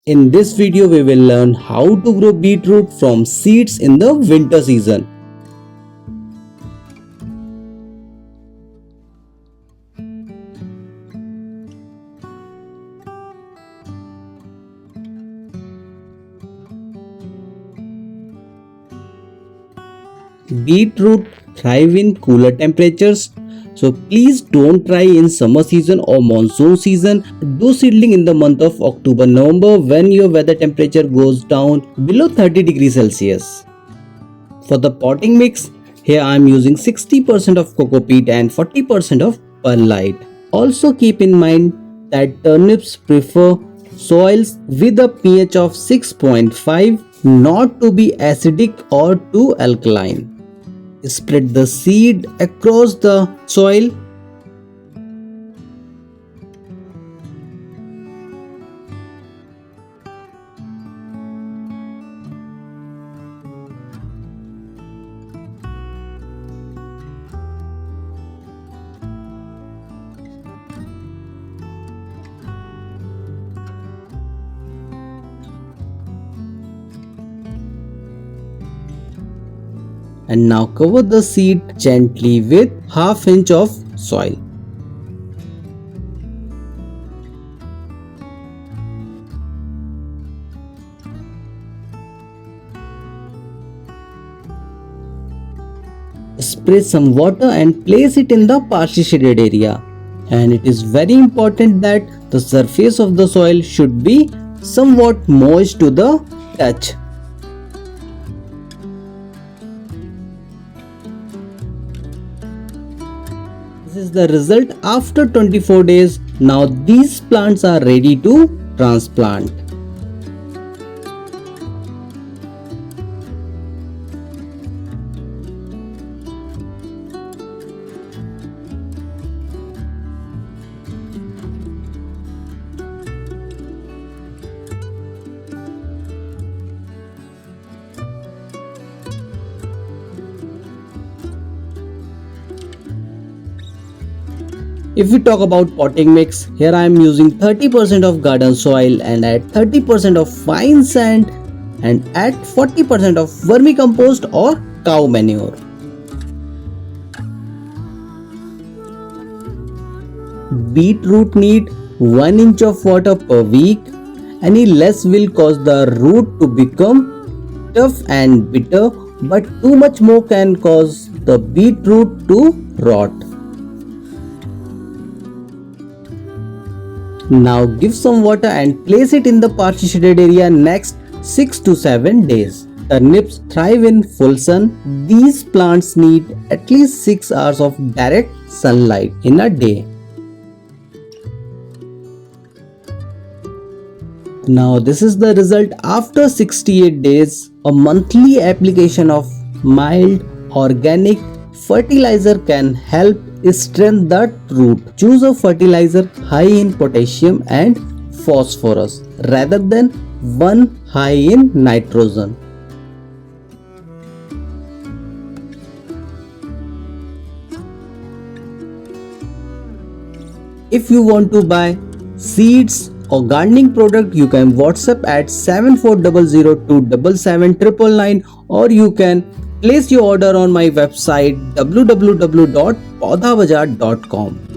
In this video, we will learn how to grow beetroot from seeds in the winter season. Beetroot thrive in cooler temperatures, so please don't try in summer season or monsoon season. Do seedling in the month of October November when your weather temperature goes down below 30 degrees Celsius. For the potting mix, here I am using 60% of coco peat and 40% of perlite. Also keep in mind that turnips prefer soils with a pH of 6.5, not to be acidic or too alkaline. Spread the seed across the soil. And now cover the seed gently with half inch of soil. Spray some water and place it in the partially shaded area. And it is very important that the surface of the soil should be somewhat moist to the touch. This is the result after 24 days. Now these plants are ready to transplant. If we talk about potting mix, here I am using 30% of garden soil and add 30% of fine sand and add 40% of vermicompost or cow manure. Beetroot need 1 inch of water per week. Any less will cause the root to become tough and bitter, but too much more can cause the beetroot to rot. Now give some water and place it in the partially shaded area next 6 to 7 days. Turnips thrive in full sun. These plants need at least 6 hours of direct sunlight in a day. Now this is the result after 68 days. A monthly application of mild organic fertilizer can help strengthen the root. Choose a fertilizer high in potassium and phosphorus rather than one high in nitrogen. If you want to buy seeds or gardening product, you can WhatsApp at 7400277999 or you can place your order on my website www.paudhabazaar.com.